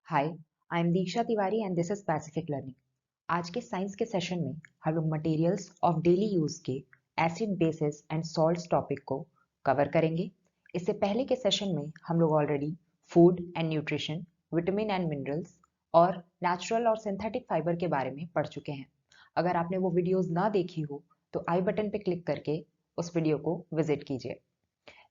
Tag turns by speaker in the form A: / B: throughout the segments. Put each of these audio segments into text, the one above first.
A: Hi, I am Diksha Tiwari and this is Pacific learning. आज के science के session में हम लोग मटेरियल्स ऑफ डेली यूज के acid basis and salts topic को कवर करेंगे। इससे पहले के सेशन में हम लोग already food and nutrition, vitamin and minerals और नेचुरल और सिंथेटिक फाइबर के बारे में पढ़ चुके हैं। अगर आपने वो वीडियोस ना देखी हो तो आई बटन पे क्लिक करके उस वीडियो को विजिट कीजिए।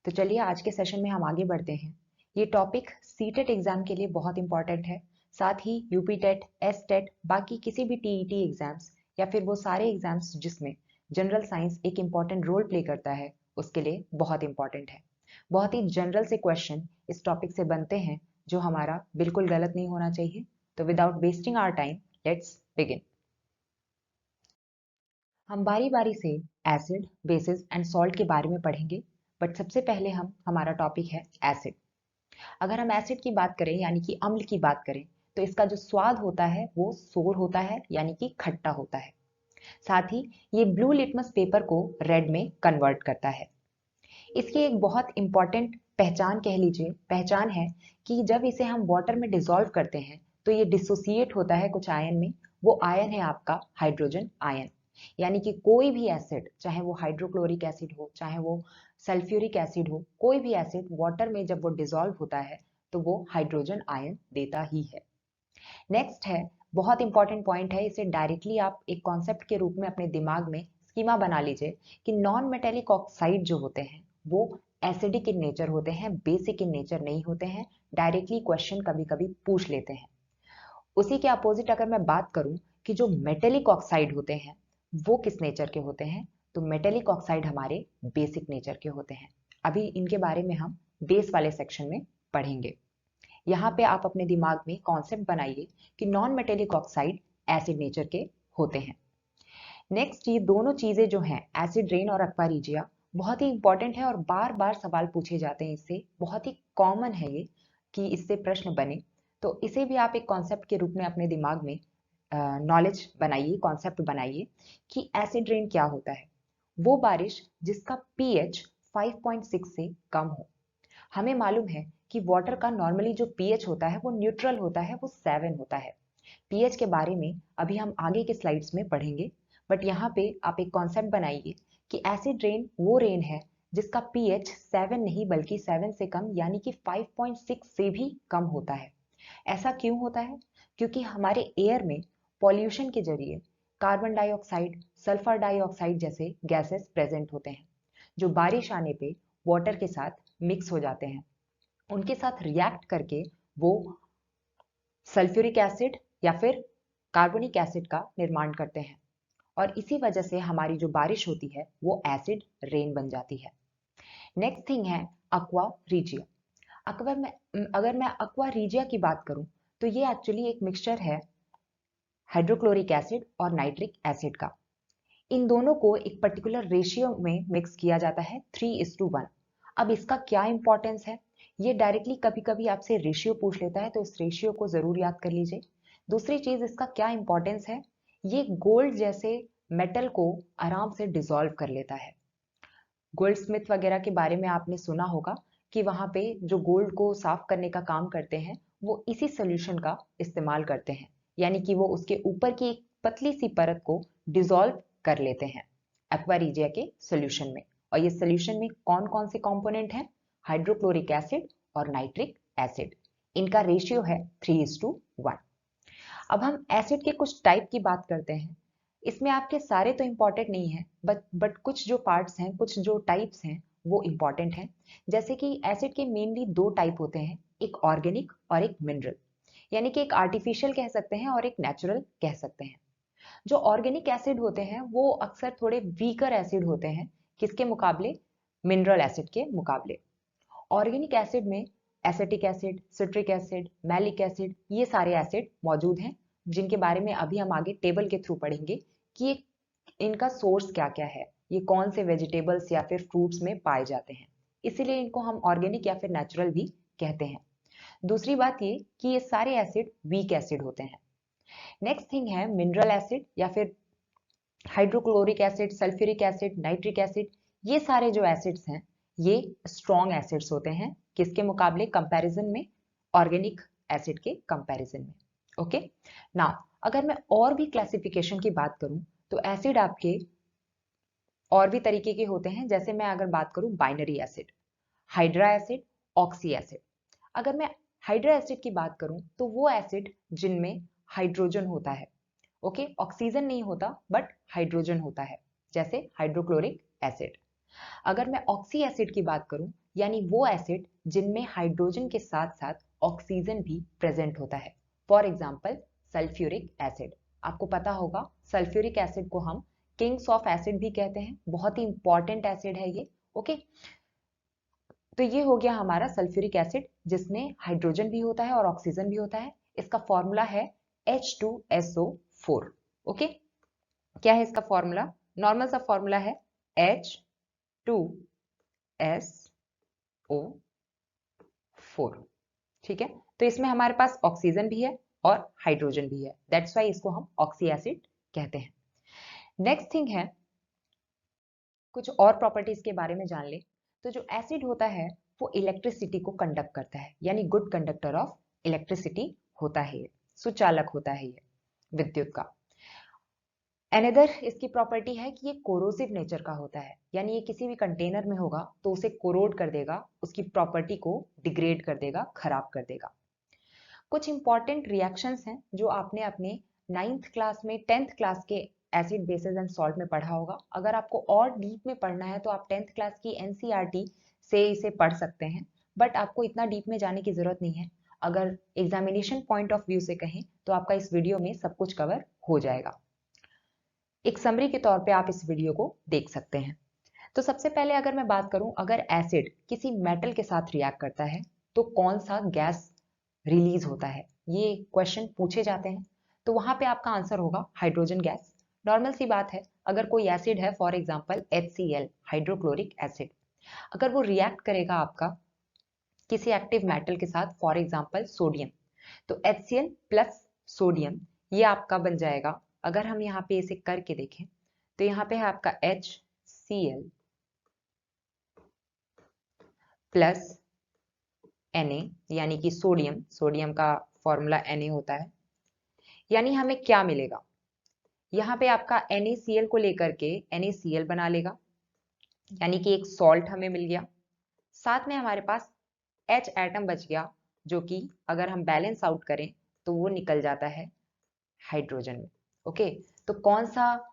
A: तो चलिए आज के सेशन में हम आगे बढ़ते हैं। ये टॉपिक सीटेट एग्जाम के लिए बहुत इंपॉर्टेंट है। साथ ही यूपी टेट, एस टेट, बाकी किसी भी टीईटी एग्जाम्स या फिर वो सारे एग्जाम्स जिसमें जनरल साइंस एक इम्पॉर्टेंट रोल प्ले करता है, उसके लिए बहुत इंपॉर्टेंट है। बहुत ही जनरल से क्वेश्चन इस टॉपिक से बनते हैं जो हमारा बिल्कुल गलत नहीं होना चाहिए। तो without wasting our time, let's begin. हम बारी बारी से एसिड, बेसिस एंड सॉल्ट के बारे में पढ़ेंगे। बट सबसे पहले हमारा टॉपिक है एसिड। अगर हम एसिड की बात करें यानी कि अम्ल की बात करें तो इसका जो स्वाद होता है वो सोर होता है यानी कि खट्टा होता है। साथ ही ये ब्लू लिटमस पेपर को रेड में कन्वर्ट करता है। इसकी एक बहुत इंपॉर्टेंट पहचान कह लीजिए पहचान है कि जब इसे हम वाटर में डिसॉल्व करते हैं तो ये डिसोसिएट होता है कुछ आयन में। वो आयन है आपका हाइड्रोजन आयन। यानी कि कोई भी एसिड, चाहे वो हाइड्रोक्लोरिक एसिड हो, चाहे वो सल्फ्यूरिक एसिड हो, कोई भी एसिड वाटर में जब वो डिसॉल्व होता है तो वो हाइड्रोजन आयन देता ही है। नेक्स्ट है, बहुत इंपॉर्टेंट पॉइंट है, इसे डायरेक्टली आप एक कॉन्सेप्ट के रूप में अपने दिमाग में स्कीमा बना लीजिए कि नॉन मेटेलिक ऑक्साइड जो होते हैं वो एसिडिक इन नेचर होते हैं, बेसिक इन नेचर नहीं होते हैं। डायरेक्टली क्वेश्चन कभी कभी पूछ लेते हैं। उसी के अपोजिट अगर मैं बात करूं कि जो मेटेलिक ऑक्साइड होते हैं वो किस नेचर के होते हैं, तो मेटेलिक ऑक्साइड हमारे बेसिक नेचर के होते हैं। अभी इनके बारे में हम बेस वाले सेक्शन में पढ़ेंगे। यहाँ पे आप अपने दिमाग में कॉन्सेप्ट बनाइए कि non metallic oxide acid nature के होते हैं। नेक्स्ट, ये दोनों चीजें जो हैं एसिड रेन और एक्वा रीजिया, बहुत ही इंपॉर्टेंट है और बार बार सवाल पूछे जाते हैं इससे। बहुत ही कॉमन है ये कि इससे प्रश्न बने। तो इसे भी आप एक कॉन्सेप्ट के रूप में अपने दिमाग में नॉलेज बनाइए, कॉन्सेप्ट बनाइए कि एसिड रेन क्या होता है। वो बारिश जिसका पीएच 5.6 से कम हो। हमें मालूम है कि वाटर का नॉर्मली जो पीएच होता है वो न्यूट्रल होता है, वो 7 होता है। पीएच के बारे में अभी हम आगे के स्लाइड्स में पढ़ेंगे। बट यहाँ पे आप एक कॉन्सेप्ट बनाइए कि एसिड रेन वो रेन है जिसका पीएच 7 नहीं बल्कि 7 से कम यानी कि 5.6 से भी कम होता है। ऐसा क्यों होता है? क्योंकि हमारे एयर में पॉल्यूशन के जरिए कार्बन डाइऑक्साइड, सल्फर डाइऑक्साइड जैसे गैसेस प्रेजेंट होते हैं जो बारिश आने पे वाटर के साथ मिक्स हो जाते हैं। उनके साथ रिएक्ट करके वो सल्फ्यूरिक एसिड या फिर कार्बोनिक एसिड का निर्माण करते हैं और इसी वजह से हमारी जो बारिश होती है वो एसिड रेन बन जाती है। नेक्स्ट थिंग है अक्वा रीजिया। अगर मैं अक्वा रीजिया की बात करूं तो ये एक्चुअली एक मिक्सचर है हाइड्रोक्लोरिक एसिड और नाइट्रिक एसिड का। इन दोनों को एक पर्टिकुलर रेशियो में मिक्स किया जाता है 3:1। अब इसका क्या इंपॉर्टेंस है, ये डायरेक्टली कभी कभी आपसे रेशियो पूछ लेता है तो इस रेशियो को जरूर याद कर लीजिए। दूसरी चीज, इसका क्या इंपॉर्टेंस है, ये गोल्ड जैसे मेटल को आराम से डिसॉल्व कर लेता है। गोल्ड स्मिथ वगैरह के बारे में आपने सुना होगा कि वहां पे जो गोल्ड को साफ करने का काम करते हैं वो इसी सोल्यूशन का इस्तेमाल करते हैं। यानी कि वो उसके ऊपर की एक पतली सी परत को डिसॉल्व कर लेते हैं एक्वारीजिया के सोल्यूशन में। और ये सोल्यूशन में कौन कौन से कंपोनेंट हैं? हाइड्रोक्लोरिक एसिड और नाइट्रिक एसिड। इनका रेशियो है 3:1। अब हम एसिड के कुछ टाइप की बात करते हैं। इसमें आपके सारे तो इंपॉर्टेंट नहीं है, बट कुछ जो पार्ट्स हैं, कुछ जो टाइप्स हैं वो इंपॉर्टेंट हैं। जैसे कि एसिड के मेनली दो टाइप होते हैं, एक ऑर्गेनिक और एक मिनरल। यानी कि एक आर्टिफिशियल कह सकते हैं और एक नेचुरल कह सकते हैं। जो ऑर्गेनिक एसिड होते हैं वो अक्सर थोड़े वीकर एसिड होते हैं, किसके मुकाबले? मिनरल एसिड के मुकाबले। ऑर्गेनिक एसिड में acetic acid, citric acid, malic acid, ये सारे एसिड मौजूद हैं जिनके बारे में अभी हम आगे टेबल के थ्रू पढ़ेंगे कि इनका सोर्स क्या क्या है, ये कौन से वेजिटेबल्स या फिर फ्रूट्स में पाए जाते हैं। इसीलिए इनको हम ऑर्गेनिक या फिर नेचुरल भी कहते हैं। दूसरी बात ये कि ये सारे एसिड वीक एसिड होते हैं। नेक्स्ट थिंग है मिनरल एसिड या फिर hydrochloric acid, sulphuric acid, nitric acid. ये सारे जो एसिड्स हैं ये स्ट्रॉन्ग एसिड्स होते हैं, किसके मुकाबले? कंपैरिजन में ऑर्गेनिक एसिड के कंपैरिजन में। ओके नाउ अगर मैं और भी क्लासिफिकेशन की बात करूं तो एसिड आपके और भी तरीके के होते हैं। जैसे मैं अगर बात करूं binary acid, hydra acid, oxy acid. अगर मैं हाइड्रा एसिड की बात करूं तो वो एसिड जिनमें हाइड्रोजन होता है। ओके ऑक्सीजन नहीं होता बट हाइड्रोजन होता है, जैसे हाइड्रोक्लोरिक एसिड। अगर मैं ऑक्सी एसिड की बात करूं यानी वो एसिड जिनमें हाइड्रोजन के साथ साथ ऑक्सीजन भी प्रेजेंट होता है। For example sulphuric acid. आपको पता होगा सल्फ्यूरिक एसिड को हम किंग्स ऑफ एसिड भी कहते हैं, बहुत ही इंपॉर्टेंट एसिड है ये। ओके तो ये हो गया हमारा सल्फ्यूरिक एसिड जिसमें हाइड्रोजन भी होता है और ऑक्सीजन भी होता है। इसका फॉर्मूला है H2SO4। ओके क्या है इसका फॉर्मूला? नॉर्मल सा फॉर्मूला है H2SO4। ठीक है तो इसमें हमारे पास ऑक्सीजन भी है और हाइड्रोजन भी है, दैट्स वाई इसको हम ऑक्सी एसिड कहते हैं। नेक्स्ट थिंग है कुछ और प्रॉपर्टीज के बारे में जान ले। तो जो एसिड होता है वो इलेक्ट्रिसिटी को कंडक्ट करता है, यानी गुड कंडक्टर ऑफ इलेक्ट्रिसिटी होता है, सुचालक होता है ये विद्युत का। अनदर इसकी प्रॉपर्टी है कि ये कोरोसिव नेचर का होता है, यानी ये किसी भी कंटेनर में होगा तो उसे कोरोड कर देगा, उसकी प्रॉपर्टी को डिग्रेड कर देगा, खराब कर देगा। कुछ इंपॉर्टेंट रिएक्शंस हैं जो आपने अपने 9th क्लास में 10th क्लास के एसिड बेसिस एंड सॉल्ट में पढ़ा होगा। अगर आपको और डीप में पढ़ना है तो आप 10th क्लास की एनसीईआरटी से इसे पढ़ सकते हैं, बट आपको इतना डीप में जाने की जरूरत नहीं है। अगर एग्जामिनेशन पॉइंट ऑफ व्यू से कहें तो आपका इस वीडियो में सब कुछ कवर हो जाएगा। एक समरी के तौर पे आप इस वीडियो को देख सकते हैं। तो सबसे पहले अगर मैं बात करूं, अगर एसिड किसी मेटल के साथ रिएक्ट करता है तो कौन सा गैस रिलीज होता है, ये क्वेश्चन पूछे जाते हैं। तो वहां पे आपका आंसर होगा हाइड्रोजन गैस। नॉर्मल सी बात है, अगर कोई एसिड है for example HCl hydrochloric acid, अगर वो रिएक्ट करेगा आपका किसी एक्टिव मेटल के साथ फॉर एग्जांपल सोडियम, तो HCl प्लस सोडियम ये आपका बन जाएगा। अगर हम यहाँ पे इसे करके देखें तो यहाँ पे है आपका HCl प्लस Na यानी कि सोडियम, सोडियम का फॉर्मूला Na होता है। यानी हमें क्या मिलेगा, यहाँ पे आपका NaCl को लेकर के NaCl बना लेगा, यानी कि एक सॉल्ट हमें मिल गया। साथ में हमारे पास H एटम बच गया, जो कि अगर हम बैलेंस आउट करें तो वो निकल जाता है हाइड्रोजन में। ओके तो कौन सा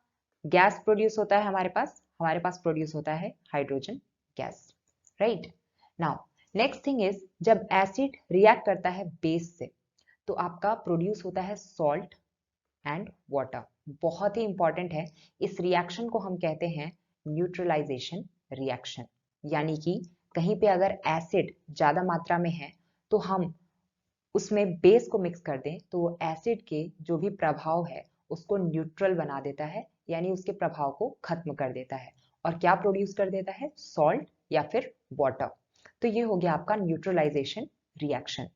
A: गैस प्रोड्यूस होता है हमारे पास प्रोड्यूस होता है hydrogen gas, right. Now next thing is, जब एसिड रिएक्ट करता है बेस से तो आपका प्रोड्यूस होता है सॉल्ट एंड वाटर। बहुत ही इंपॉर्टेंट है, इस रिएक्शन को हम कहते हैं न्यूट्रलाइजेशन रिएक्शन। यानी कि कहीं पे अगर एसिड ज्यादा मात्रा में है तो हम उसमें बेस को मिक्स कर दें तो वो एसिड के जो भी प्रभाव है उसको न्यूट्रल बना देता है, यानी उसके प्रभाव को खत्म कर देता है। और क्या प्रोड्यूस कर देता है, सॉल्ट या फिर वाटर। तो ये हो गया आपका न्यूट्रलाइजेशन रिएक्शन।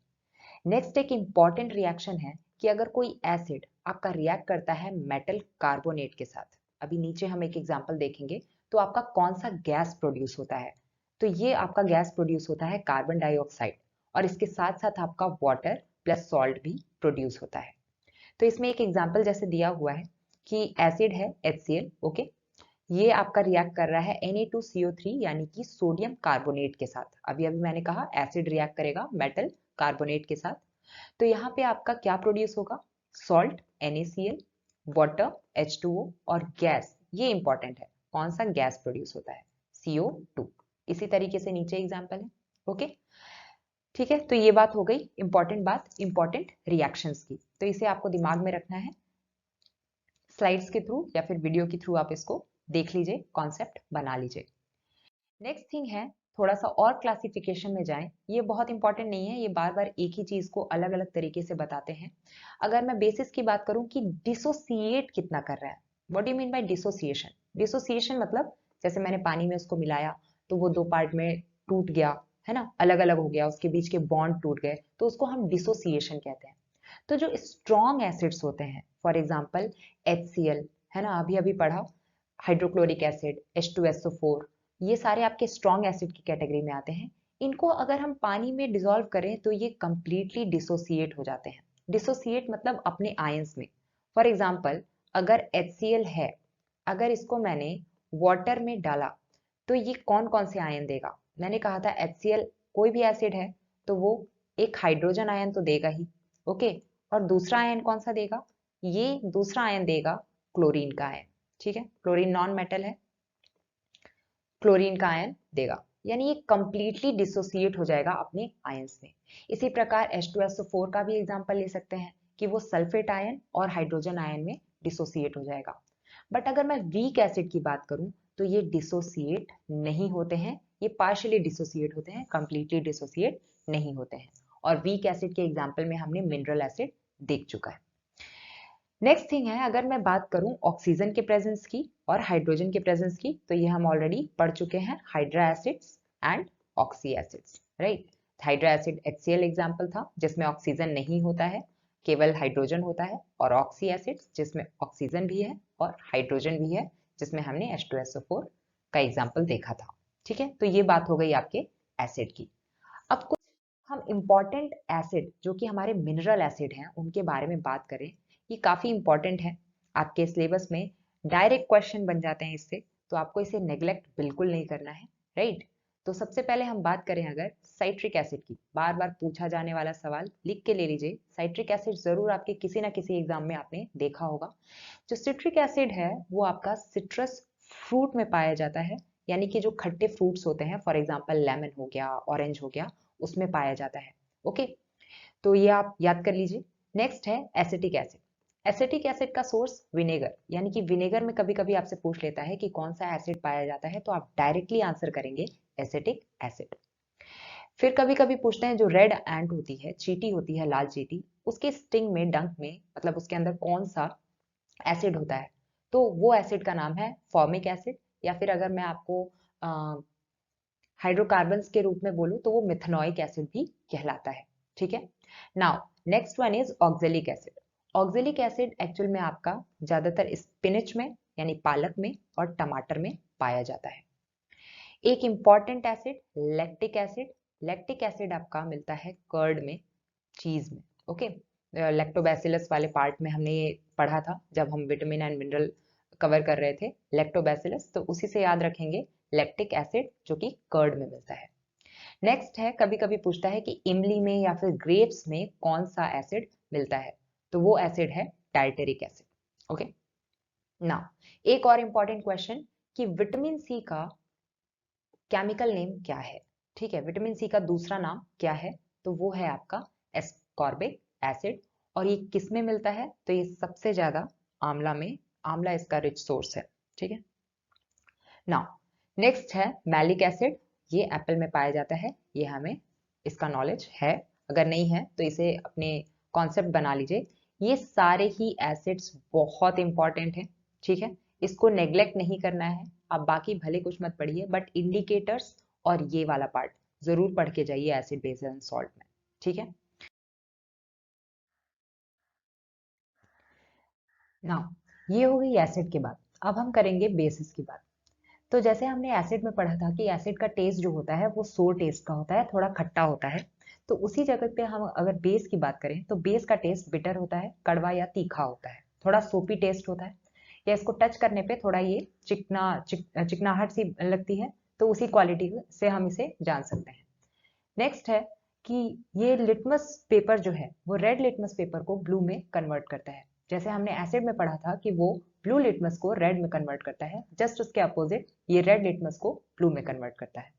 A: नेक्स्ट एक इंपॉर्टेंट रिएक्शन है कि अगर कोई एसिड आपका रिएक्ट करता है मेटल कार्बोनेट के साथ, अभी नीचे हम एक एग्जांपल देखेंगे, तो आपका कौन सा गैस प्रोड्यूस होता है, तो ये आपका गैस प्रोड्यूस होता है कार्बन डाइऑक्साइड, और इसके साथ साथ आपका वाटर प्लस सॉल्ट भी प्रोड्यूस होता है। तो इसमें एक एग्जांपल जैसे दिया हुआ है कि एसिड है HCl, ओके ये आपका रिएक्ट कर रहा है Na2CO3 यानी कि सोडियम कार्बोनेट के साथ। अभी अभी मैंने कहा एसिड रिएक्ट करेगा मेटल कार्बोनेट के साथ, तो यहाँ पे आपका क्या प्रोड्यूस होगा, सॉल्ट NaCl, वाटर H2O और गैस, ये इंपॉर्टेंट है कौन सा गैस प्रोड्यूस होता है, CO2। इसी तरीके से नीचे एग्जांपल है, ओके ठीक है। तो ये बात हो गई इंपॉर्टेंट बात, इंपॉर्टेंट रिएक्शंस की, तो इसे आपको दिमाग में रखना है। स्लाइड्स के थ्रू या फिर वीडियो के थ्रू आप इसको देख लीजिए, कॉन्सेप्ट बना लीजिए। नेक्स्ट थिंग है, थोड़ा सा और क्लासिफिकेशन में जाएं। ये बहुत इंपॉर्टेंट नहीं है, ये बार बार एक ही चीज को अलग अलग तरीके से बताते हैं। अगर मैं बेसिस की बात करूं कि डिसोसिएट कितना कर रहा है, what do you mean by dissociation. Dissociation मतलब जैसे मैंने पानी में उसको मिलाया तो वो दो पार्ट में टूट गया, है ना, अलग अलग हो गया, उसके बीच के बॉन्ड टूट गए, तो उसको हम डिसोसिएशन कहते हैं। तो जो स्ट्रॉन्ग एसिड्स होते हैं फॉर एग्जाम्पल HCl, है ना, अभी अभी पढ़ा, हाइड्रोक्लोरिक एसिड H2SO4, ये सारे आपके स्ट्रॉन्ग एसिड की कैटेगरी में आते हैं। इनको अगर हम पानी में डिसॉल्व करें तो ये कंप्लीटली डिसोसिएट हो जाते हैं। डिसोसिएट मतलब अपने आयंस में। फॉर एग्जाम्पल, अगर HCl है, अगर इसको मैंने वाटर में डाला तो ये कौन कौन से आयन देगा? मैंने कहा था HCl कोई भी एसिड है तो वो एक हाइड्रोजन आयन तो देगा ही, ओके। और दूसरा आयन कौन सा देगा? ये दूसरा आयन देगा क्लोरीन का आयन, ठीक है। क्लोरीन नॉन मेटल है, क्लोरीन का आयन देगा, यानी ये कंप्लीटली डिसोसिएट हो जाएगा अपने आयंस में। इसी प्रकार H2SO4 का भी एग्जांपल ले सकते हैं कि वो सल्फेट आयन और हाइड्रोजन आयन में डिसोसिएट हो जाएगा। बट अगर मैं वीक एसिड की बात करूं तो ये डिसोसिएट नहीं होते हैं, ये पार्शियली डिसोसिएट होते हैं, कंप्लीटली डिसोसिएट नहीं होते हैं। और वीक एसिड के एग्जाम्पल में हमने मिनरल एसिड देख चुका है। नेक्स्ट थिंग है, अगर मैं बात करूं ऑक्सीजन के प्रेजेंस की और हाइड्रोजन के प्रेजेंस की, तो ये हम ऑलरेडी पढ़ चुके हैं, hydra acids and oxy acids, right. Hydra acid HCl example था जिसमें ऑक्सीजन नहीं होता है, केवल हाइड्रोजन होता है, और ऑक्सी एसिड्स जिसमें ऑक्सीजन भी है और हाइड्रोजन भी है, जिसमें हमने H2SO4 का एग्जाम्पल देखा था, ठीक है। तो ये बात हो गई आपके एसिड की। अब कुछ हम इम्पॉर्टेंट एसिड जो कि हमारे मिनरल एसिड हैं उनके बारे में बात करें। ये काफी इंपॉर्टेंट है, आपके सिलेबस में डायरेक्ट क्वेश्चन बन जाते हैं इससे, तो आपको इसे नेग्लेक्ट बिल्कुल नहीं करना है, राइट। तो सबसे पहले हम बात करें अगर साइट्रिक एसिड की, बार बार पूछा जाने वाला सवाल लिख के ले लीजिए, साइट्रिक एसिड जरूर आपके किसी ना किसी एग्जाम में आपने देखा होगा। जो सिट्रिक एसिड है वो आपका सिट्रस फ्रूट में पाया जाता है, यानी कि जो खट्टे फ्रूट्स होते हैं, फॉर एग्जाम्पल लेमन हो गया, ऑरेंज हो गया, उसमें पाया जाता है, ओके। तो ये आप याद कर लीजिए। नेक्स्ट है एसिटिक एसिड। एसिटिक एसिड का सोर्स विनेगर, यानी कि विनेगर में कभी कभी आपसे पूछ लेता है कि कौन सा एसिड पाया जाता है, तो आप डायरेक्टली आंसर करेंगे एसिटिक एसिड। फिर कभी कभी पूछते हैं जो रेड एंट होती है, चींटी होती है, लाल चींटी, उसके स्टिंग में, डंक में, मतलब उसके अंदर कौन सा एसिड होता है, तो वो एसिड का नाम है फॉर्मिक एसिड, या फिर अगर मैं आपको हाइड्रोकार्बन्स के रूप में बोलूं तो वो मिथेनोइक एसिड भी कहलाता है, ठीक है। Now next one is oxalic acid. Oxalic acid actual में आपका ज्यादातर स्पिनच में, यानी पालक में और टमाटर में पाया जाता है। एक important acid lactic acid. Lactic acid आपका मिलता है कर्ड में, चीज में, ओके। लैक्टोबैसिलस वाले पार्ट में हमने ये पढ़ा था जब हम विटामिन एंड मिनरल कवर कर रहे थे, लैक्टोबैसिलस, तो उसी से याद रखेंगे लैक्टिक एसिड जो कि कर्ड में मिलता है। नेक्स्ट है, कभी कभी पूछता है कि इमली में या फिर ग्रेप्स में कौन सा एसिड मिलता है, तो वो एसिड है टार्टेरिक एसिड, ओके। नाउ एक और इंपॉर्टेंट क्वेश्चन कि विटामिन सी का केमिकल नेम क्या है, ठीक है। विटामिन सी का दूसरा नाम क्या है, तो वो है आपका एस्कॉर्बिक एसिड। और ये किस में मिलता है, तो ये सबसे ज्यादा आंवला में, आंवला इसका रिच सोर्स है, ठीक है। नाउ नेक्स्ट है मैलिक एसिड। ये एप्पल में पाया जाता है, ये हमें इसका नॉलेज है, अगर नहीं है तो इसे अपने कॉन्सेप्ट बना लीजिए। ये सारे ही एसिड्स बहुत इंपॉर्टेंट हैं, ठीक है, इसको नेग्लेक्ट नहीं करना है। आप बाकी भले कुछ मत पढ़िए, बट इंडिकेटर्स और ये वाला पार्ट जरूर पढ़ के जाइए एसिड बेस एंड सॉल्ट में, ठीक है। नाउ ये हो गई एसिड की बात, अब हम करेंगे बेसिस की बात। तो जैसे हमने एसिड में पढ़ा था कि एसिड का टेस्ट जो होता है वो सोर टेस्ट का होता है, थोड़ा खट्टा होता है। तो उसी जगह पे हम अगर बेस की बात करें तो बेस का टेस्ट बिटर होता है, कड़वा या तीखा होता है, थोड़ा सोपी टेस्ट होता है, या इसको टच करने पे थोड़ा ये चिकनाहट सी लगती है, तो उसी क्वालिटी से हम इसे जान सकते हैं। नेक्स्ट है कि ये लिटमस पेपर जो है वो रेड लिटमस पेपर को ब्लू में कन्वर्ट करता है। जैसे हमने एसिड में पढ़ा था कि वो ब्लू लिटमस को रेड में कन्वर्ट करता है, जस्ट उसके अपोजिट ये रेड लिटमस को ब्लू में कन्वर्ट करता है।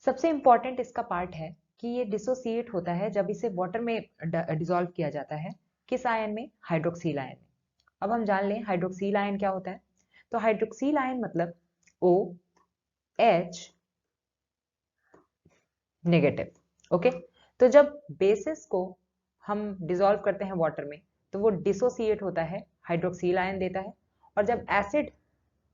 A: सबसे इंपॉर्टेंट इसका पार्ट है कि ये डिसोसिएट होता है जब इसे वाटर में डिसॉल्व किया जाता है, किस आयन में? हाइड्रोक्सिल आयन में। अब हम जान लें हाइड्रोक्सिल आयन क्या होता है। तो हाइड्रोक्सिल आयन मतलब OH नेगेटिव, ओके। तो जब बेसिस को हम डिसॉल्व करते हैं वाटर में तो वो डिसोसिएट होता है, हाइड्रोक्सिल आयन देता है। और जब एसिड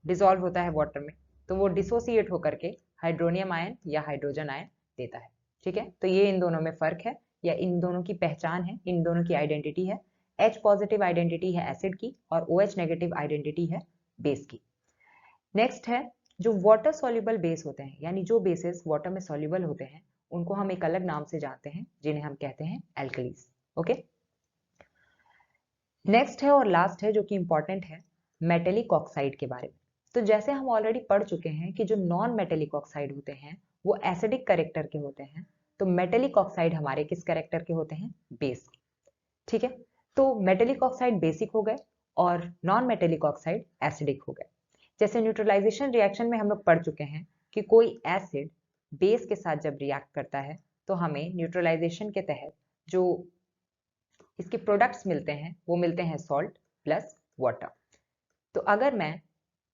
A: डिसॉल्व होता है वाटर में तो वो डिसोसिएट होकर के हाइड्रोनियम आयन या हाइड्रोजन आयन देता है, ठीक है। तो ये इन दोनों में फर्क है, या इन दोनों की पहचान है, इन दोनों की आइडेंटिटी है। H पॉजिटिव आइडेंटिटी है एसिड की और OH नेगेटिव आइडेंटिटी है बेस की। नेक्स्ट है जो वाटर सॉल्युबल बेस होते हैं, यानी जो बेसेस वाटर में सॉल्युबल होते हैं, उनको हम एक अलग नाम से जानते हैं, जिन्हें हम कहते हैं एल्कलीज। ओके, नेक्स्ट है और लास्ट है जो कि इंपॉर्टेंट है, मेटेलिक ऑक्साइड के बारे में। तो जैसे हम ऑलरेडी पढ़ चुके हैं कि जो नॉन मेटेलिक ऑक्साइड होते हैं वो एसिडिक कैरेक्टर के होते हैं, तो मेटेलिक ऑक्साइड हमारे किस कैरेक्टर के होते हैं? बेस। ठीक है, तो मेटेलिक ऑक्साइड बेसिक हो गए और नॉन मेटेलिक ऑक्साइड एसिडिक हो गए। जैसे न्यूट्रलाइजेशन रिएक्शन में हम लोग पढ़ चुके हैं कि कोई एसिड बेस के साथ जब रिएक्ट करता है तो हमें न्यूट्रलाइजेशन के तहत जो इसके प्रोडक्ट्स मिलते हैं वो मिलते हैं सॉल्ट प्लस वाटर। तो अगर मैं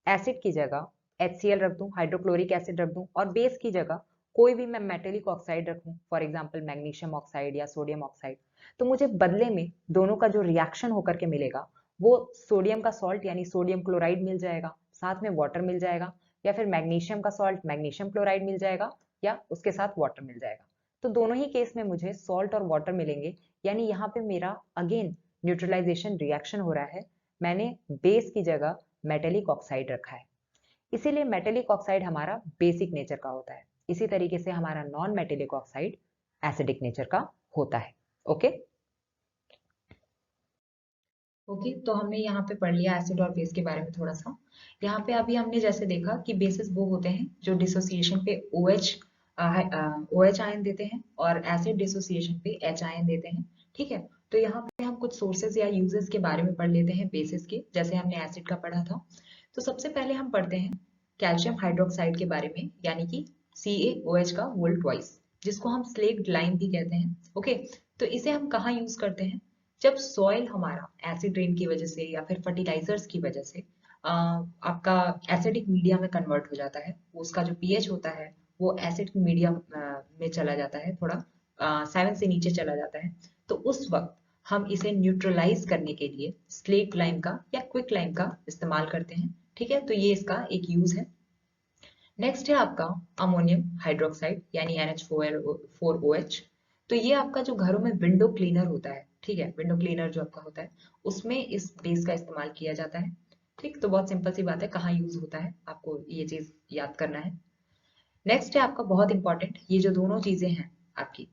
A: एसिड की जगह HCl रख दूं, हाइड्रोक्लोरिक एसिड रख दूं, और बेस की जगह कोई भी मैं मेटेलिक ऑक्साइड रखूं, फॉर एग्जांपल मैग्नीशियम ऑक्साइड या सोडियम ऑक्साइड, तो मुझे बदले में दोनों का जो रिएक्शन होकर के मिलेगा वो सोडियम का सॉल्ट यानी सोडियम क्लोराइड मिल जाएगा, साथ में वाटर मिल जाएगा, या फिर मैग्नीशियम का सॉल्ट मैग्नीशियम क्लोराइड मिल जाएगा, या उसके साथ वाटर मिल जाएगा। तो दोनों ही केस में मुझे सॉल्ट और वाटर मिलेंगे, यानी यहाँ पे मेरा अगेन न्यूट्रलाइजेशन रिएक्शन हो रहा है, मैंने बेस की जगह मेटेलिक ऑक्साइड रखा है, इसीलिए मेटेलिक ऑक्साइड हमारा बेसिक नेचर का होता है। इसी तरीके से हमारा non metallic oxide acidic nature का होता है। ओके ओके, तो हमने यहाँ पे पढ़ लिया एसिड और बेस के बारे में थोड़ा सा। यहाँ पे अभी हमने जैसे देखा कि बेसिस वो होते हैं जो डिसोसिएशन पे OH आयन देते हैं और एसिड डिसोसिएशन पे H आयन देते हैं। ठीक है, तो यहाँ पे हम कुछ सोर्सेज या यूजेस के बारे में पढ़ लेते हैं बेसिस के, जैसे हमने एसिड का पढ़ा था। तो सबसे पहले हम पढ़ते हैं कैल्शियम हाइड्रोक्साइड के बारे में, यानी कि CaOH का होल ट्वाइस, जिसको हम स्लेक्ड लाइम भी कहते हैं। ओके, तो इसे हम कहाँ यूज करते हैं? जब सॉइल हमारा एसिड रेन की वजह से या फिर फर्टिलाइजर्स की वजह से आपका एसिडिक मीडिया में कन्वर्ट हो जाता है, उसका जो पीएच होता है वो एसिड मीडिया में चला जाता है, थोड़ा 7 से नीचे चला जाता है, तो उस वक्त हम इसे न्यूट्रलाइज करने के लिए स्लेक्ट लाइम का या क्विक लाइम का इस्तेमाल करते हैं। ठीक है, तो ये इसका एक यूज है। नेक्स्ट है आपका अमोनियम हाइड्रोक्साइड यानी NH4OH। तो ये आपका जो घरों में विंडो क्लीनर होता है, ठीक है, विंडो क्लीनर जो आपका होता है उसमें इस बेस का इस्तेमाल किया जाता है। ठीक, तो बहुत सिंपल सी बात है, कहाँ यूज होता है आपको ये चीज याद करना है। नेक्स्ट है आपका बहुत इंपॉर्टेंट, ये जो दोनों चीजें हैं आपकी,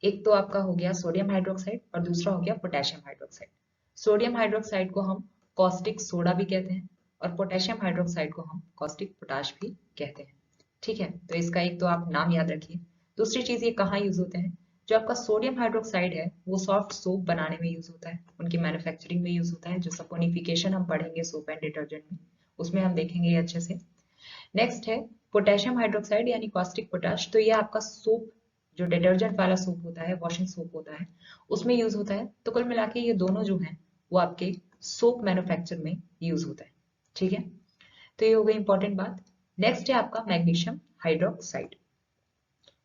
A: एक तो आपका हो गया सोडियम हाइड्रोक्साइड और दूसरा हो गया पोटेशियम हाइड्रोक्साइड। सोडियम हाइड्रोक्साइड को हम कॉस्टिक सोडा भी कहते हैं और पोटेशियम हाइड्रोक्साइड को हम कॉस्टिक पोटाश भी कहते हैं। ठीक है, तो इसका एक तो आप नाम याद रखिए। दूसरी चीज ये कहाँ यूज होते हैं? जो आपका सोडियम हाइड्रोक्साइड है वो सॉफ्ट सोप बनाने में यूज होता है, उनकी मैन्युफैक्चरिंग में यूज होता है, जो सपोनिफिकेशन हम पढ़ेंगे सोप एंड डिटर्जेंट में, उसमें हम देखेंगे अच्छे से। नेक्स्ट है पोटेशियम हाइड्रोक्साइड यानी कॉस्टिक पोटाश। तो ये आपका सोप, जो डिटर्जेंट वाला सोप होता है, वॉशिंग सोप होता है, उसमें यूज होता है। तो कुल मिला के ये दोनों जो हैं वो आपके सोप मैन्युफैक्चर में यूज होता है। ठीक है, तो ये हो गई इंपॉर्टेंट बात। नेक्स्ट है आपका मैग्नीशियम हाइड्रोक्साइड।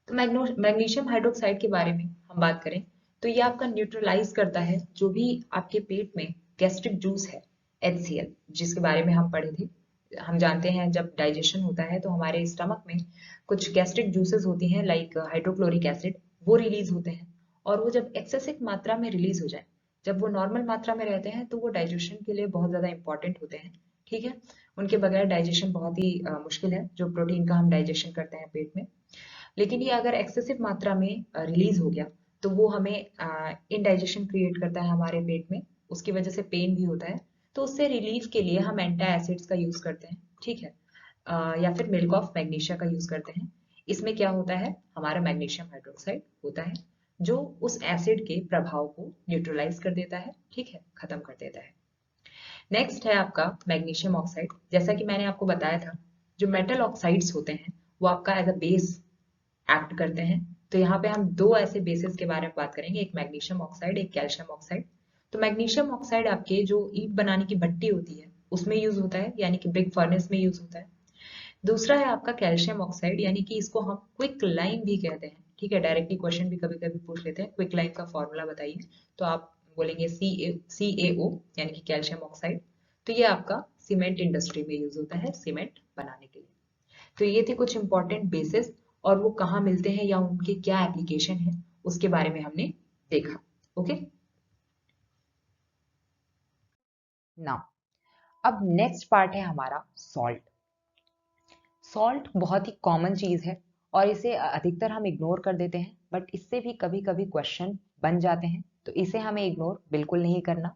A: तो मैग्नीशियम हाइड्रोक्साइड के बारे में हम बात करें तो ये आपका न्यूट्रलाइज करता है जो भी आपके पेट में गैस्ट्रिक जूस है, HCl, जिसके बारे में हम पढ़े थे। हम जानते हैं जब डाइजेशन होता है तो हमारे स्टमक में कुछ गैस्ट्रिक जूसेस होती हैं, लाइक हाइड्रोक्लोरिक एसिड, वो रिलीज होते हैं। और वो जब एक्सेसिव मात्रा में रिलीज हो जाए, जब वो नॉर्मल मात्रा में रहते हैं, तो वो डाइजेशन के लिए बहुत ज्यादा इंपॉर्टेंट होते हैं। ठीक है, उनके बगैर डाइजेशन बहुत ही मुश्किल है, जो प्रोटीन का हम डाइजेशन करते हैं पेट में। लेकिन ये अगर एक्सेसिव मात्रा में रिलीज हो गया तो वो हमें इनडाइजेशन क्रिएट करता है हमारे पेट में, उसकी वजह से पेन भी होता है। तो उससे रिलीफ के लिए हम एंटा एसिड्स का यूज करते हैं। ठीक है, या फिर मिल्क ऑफ मैग्नीशिया का यूज करते हैं। इसमें क्या होता है, हमारा मैग्नीशियम हाइड्रोक्साइड होता है जो उस एसिड के प्रभाव को न्यूट्रलाइज कर देता है। ठीक है, खत्म कर देता है। नेक्स्ट है आपका मैग्नीशियम ऑक्साइड। जैसा कि मैंने आपको बताया था, जो मेटल ऑक्साइड्स होते हैं वो आपका एज अ बेस एक्ट करते हैं। तो यहाँ पे हम दो ऐसे बेसिस के बारे में बात करेंगे, एक मैग्नीशियम ऑक्साइड, एक कैल्शियम ऑक्साइड। तो मैग्नीशियम ऑक्साइड आपके जो ईंट बनाने की भट्टी होती है उसमें यूज होता है, यानी कि बिग फर्नेस में यूज होता है। दूसरा है आपका कैल्शियम ऑक्साइड, यानी कि इसको हम क्विक लाइम भी कहते हैं। ठीक है, डायरेक्टली क्वेश्चन भी कभी कभी पूछ लेते हैं, क्विक लाइम का फॉर्मूला बताइए, तो आप बोलेंगे CaO यानी कि कैल्शियम ऑक्साइड। तो ये आपका सीमेंट इंडस्ट्री में यूज होता है, सीमेंट बनाने के लिए। तो ये थे कुछ इंपॉर्टेंट बेसिस, और वो कहाँ मिलते हैं या उनके क्या एप्लीकेशन है उसके बारे में हमने देखा। ओके, नाउ अब नेक्स्ट पार्ट है हमारा सॉल्ट। सॉल्ट बहुत ही कॉमन चीज है और इसे अधिकतर हम इग्नोर कर देते हैं, बट इससे भी कभी कभी क्वेश्चन बन जाते हैं, तो इसे हमें इग्नोर बिल्कुल नहीं करना।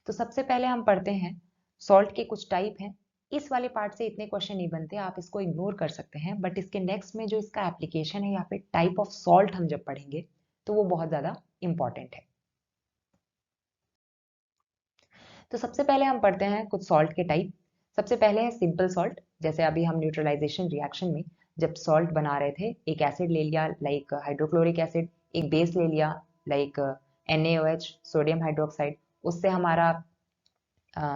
A: तो सबसे पहले हम पढ़ते हैं सॉल्ट के कुछ टाइप हैं। इस वाले पार्ट से इतने क्वेश्चन नहीं बनते, आप इसको इग्नोर कर सकते हैं, बट इसके नेक्स्ट में जो इसका एप्लीकेशन है, यहाँ पे टाइप ऑफ सॉल्ट हम जब पढ़ेंगे तो वो बहुत ज्यादा इंपॉर्टेंट है। तो सबसे पहले हम पढ़ते हैं कुछ सॉल्ट के टाइप। सबसे पहले है सिंपल सॉल्ट। जैसे अभी हम न्यूट्रलाइजेशन रिएक्शन में जब सॉल्ट बना रहे थे, एक एसिड ले लिया लाइक हाइड्रोक्लोरिक एसिड, एक बेस ले लिया लाइक NaOH सोडियम हाइड्रोक्साइड, उससे हमारा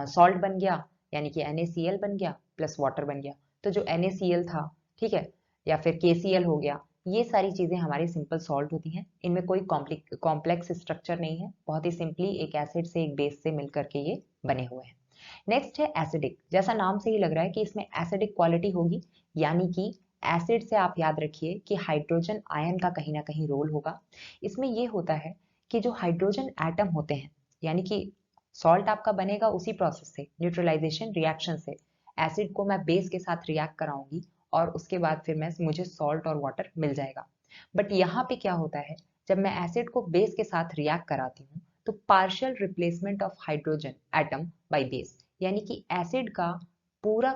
A: सॉल्ट बन गया, यानी कि NaCl बन गया प्लस वाटर बन गया। तो जो NaCl था, ठीक है, या फिर KCl हो गया, ये सारी चीजें हमारी सिंपल सॉल्ट होती हैं। इनमें कोई कॉम्प्लेक्स स्ट्रक्चर नहीं है, बहुत ही सिंपली एक एसिड से एक बेस से मिलकर के ये बने हुए हैं। नेक्स्ट है एसिडिक। जैसा नाम से ही लग रहा है कि इसमें एसिडिक क्वालिटी होगी, यानी कि एसिड से आप याद रखिए कि हाइड्रोजन आयन का कहीं ना कहीं रोल होगा। इसमें ये होता है कि जो हाइड्रोजन एटम होते हैं, यानी कि सॉल्ट आपका बनेगा उसी प्रोसेस से, न्यूट्रलाइजेशन रिएक्शन से। एसिड को मैं बेस के साथ रिएक्ट कराऊंगी और उसके बाद फिर मुझे सॉल्ट और वाटर मिल जाएगा। बट यहाँ पे क्या होता है, जब मैं एसिड को बेस के साथ रिएक्ट कराती हूँ तो partial replacement of hydrogen atom by base, यानी कि एसिड का पूरा